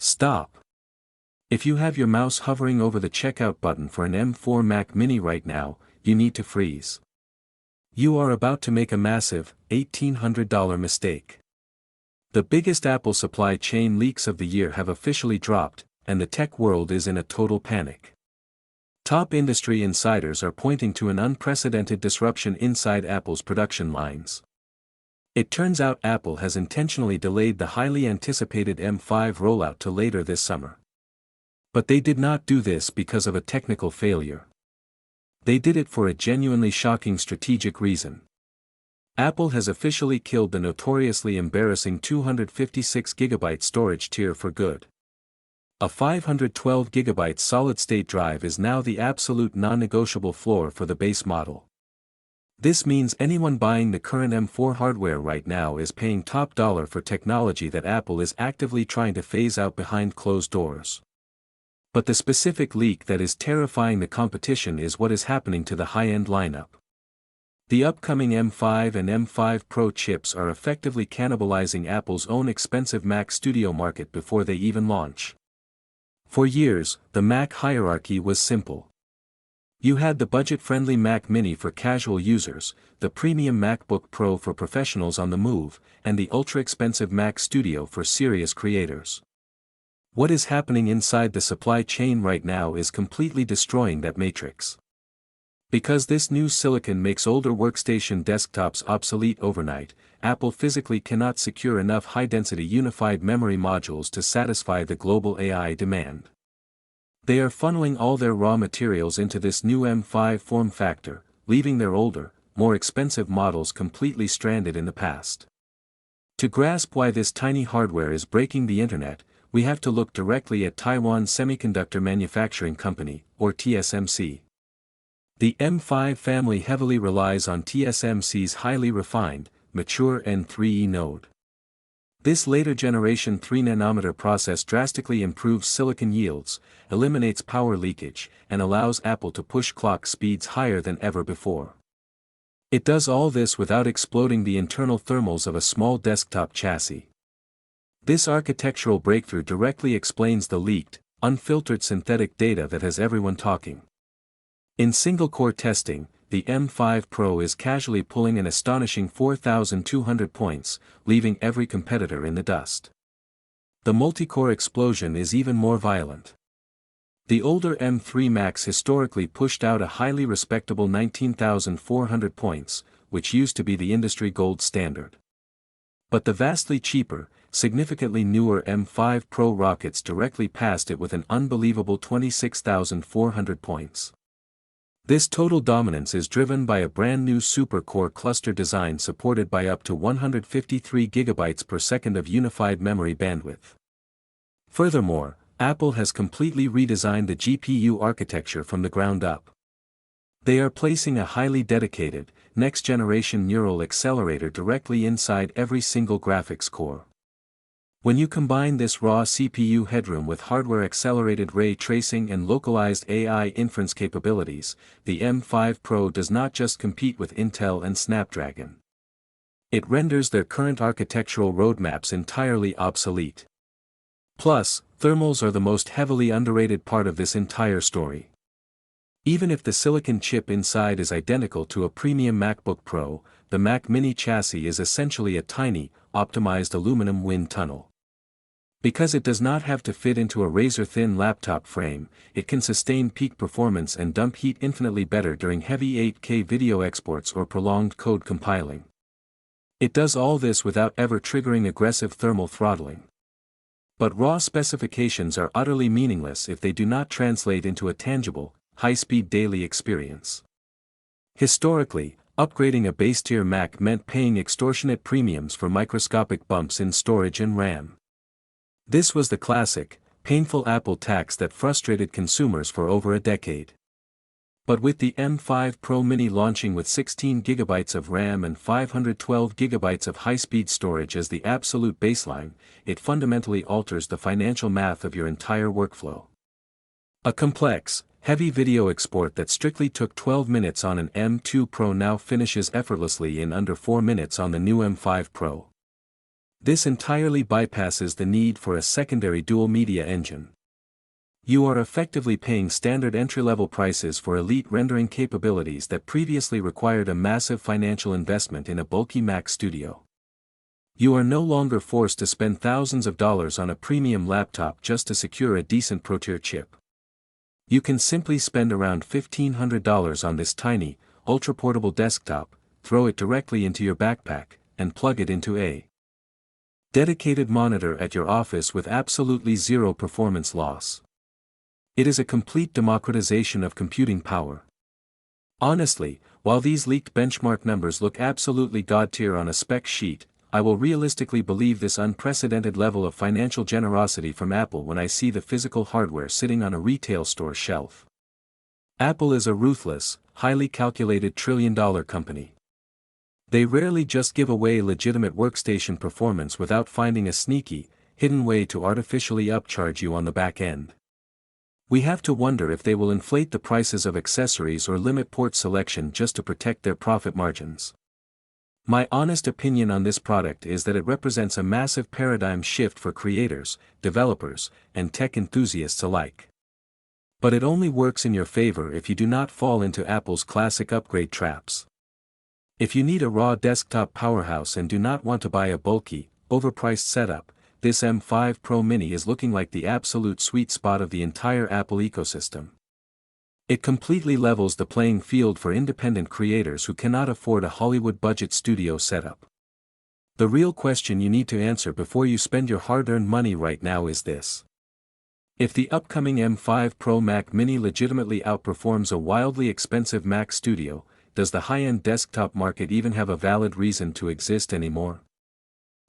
Stop. If you have your mouse hovering over the checkout button for an M4 Mac Mini right now, you need to freeze. You are about to make a massive, $1,800 mistake. The biggest Apple supply chain leaks of the year have officially dropped, and the tech world is in a total panic. Top industry insiders are pointing to an unprecedented disruption inside Apple's production lines. It turns out Apple has intentionally delayed the highly anticipated M5 rollout to later this summer. But they did not do this because of a technical failure. They did it for a genuinely shocking strategic reason. Apple has officially killed the notoriously embarrassing 256GB storage tier for good. A 512GB solid-state drive is now the absolute non-negotiable floor for the base model. This means anyone buying the current M4 hardware right now is paying top dollar for technology that Apple is actively trying to phase out behind closed doors. But the specific leak that is terrifying the competition is what is happening to the high-end lineup. The upcoming M5 and M5 Pro chips are effectively cannibalizing Apple's own expensive Mac Studio market before they even launch. For years, the Mac hierarchy was simple. You had the budget-friendly Mac Mini for casual users, the premium MacBook Pro for professionals on the move, and the ultra-expensive Mac Studio for serious creators. What is happening inside the supply chain right now is completely destroying that matrix. Because this new silicon makes older workstation desktops obsolete overnight, Apple physically cannot secure enough high-density unified memory modules to satisfy the global AI demand. They are funneling all their raw materials into this new M5 form factor, leaving their older, more expensive models completely stranded in the past. To grasp why this tiny hardware is breaking the internet, we have to look directly at Taiwan Semiconductor Manufacturing Company, or TSMC. The M5 family heavily relies on TSMC's highly refined, mature N3E node. This later generation 3nm process drastically improves silicon yields, eliminates power leakage, and allows Apple to push clock speeds higher than ever before. It does all this without exploding the internal thermals of a small desktop chassis. This architectural breakthrough directly explains the leaked, unfiltered synthetic data that has everyone talking. In single-core testing, the M5 Pro is casually pulling an astonishing 4,200 points, leaving every competitor in the dust. The multi-core explosion is even more violent. The older M3 Max historically pushed out a highly respectable 19,400 points, which used to be the industry gold standard. But the vastly cheaper, significantly newer M5 Pro rockets directly passed it with an unbelievable 26,400 points. This total dominance is driven by a brand new super-core cluster design supported by up to 153 GB per second of unified memory bandwidth. Furthermore, Apple has completely redesigned the GPU architecture from the ground up. They are placing a highly dedicated, next-generation neural accelerator directly inside every single graphics core. When you combine this raw CPU headroom with hardware-accelerated ray tracing and localized AI inference capabilities, the M5 Pro does not just compete with Intel and Snapdragon. It renders their current architectural roadmaps entirely obsolete. Plus, thermals are the most heavily underrated part of this entire story. Even if the silicon chip inside is identical to a premium MacBook Pro, the Mac Mini chassis is essentially a tiny, optimized aluminum wind tunnel. Because it does not have to fit into a razor-thin laptop frame, it can sustain peak performance and dump heat infinitely better during heavy 8K video exports or prolonged code compiling. It does all this without ever triggering aggressive thermal throttling. But raw specifications are utterly meaningless if they do not translate into a tangible, high-speed daily experience. Historically, upgrading a base-tier Mac meant paying extortionate premiums for microscopic bumps in storage and RAM. This was the classic, painful Apple tax that frustrated consumers for over a decade. But with the M5 Pro Mini launching with 16GB of RAM and 512GB of high-speed storage as the absolute baseline, it fundamentally alters the financial math of your entire workflow. A complex, heavy video export that strictly took 12 minutes on an M2 Pro now finishes effortlessly in under 4 minutes on the new M5 Pro. This entirely bypasses the need for a secondary dual media engine. You are effectively paying standard entry-level prices for elite rendering capabilities that previously required a massive financial investment in a bulky Mac studio. You are no longer forced to spend thousands of dollars on a premium laptop just to secure a decent Pro-tier chip. You can simply spend around $1,500 on this tiny, ultra-portable desktop, throw it directly into your backpack, and plug it into a dedicated monitor at your office with absolutely zero performance loss. It is a complete democratization of computing power. Honestly, while these leaked benchmark numbers look absolutely god-tier on a spec sheet, I will realistically believe this unprecedented level of financial generosity from Apple when I see the physical hardware sitting on a retail store shelf. Apple is a ruthless, highly calculated trillion-dollar company. They rarely just give away legitimate workstation performance without finding a sneaky, hidden way to artificially upcharge you on the back end. We have to wonder if they will inflate the prices of accessories or limit port selection just to protect their profit margins. My honest opinion on this product is that it represents a massive paradigm shift for creators, developers, and tech enthusiasts alike. But it only works in your favor if you do not fall into Apple's classic upgrade traps. If you need a raw desktop powerhouse and do not want to buy a bulky, overpriced setup, this M5 Pro Mini is looking like the absolute sweet spot of the entire Apple ecosystem. It completely levels the playing field for independent creators who cannot afford a Hollywood budget studio setup. The real question you need to answer before you spend your hard-earned money right now is this. If the upcoming M5 Pro Mac Mini legitimately outperforms a wildly expensive Mac Studio, does the high-end desktop market even have a valid reason to exist anymore?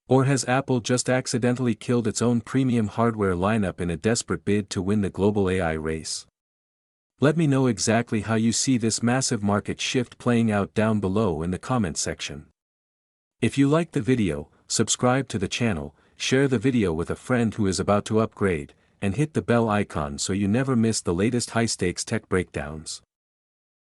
Or has Apple just accidentally killed its own premium hardware lineup in a desperate bid to win the global AI race? Let me know exactly how you see this massive market shift playing out down below in the comments section. If you liked the video, subscribe to the channel, share the video with a friend who is about to upgrade, and hit the bell icon so you never miss the latest high-stakes tech breakdowns.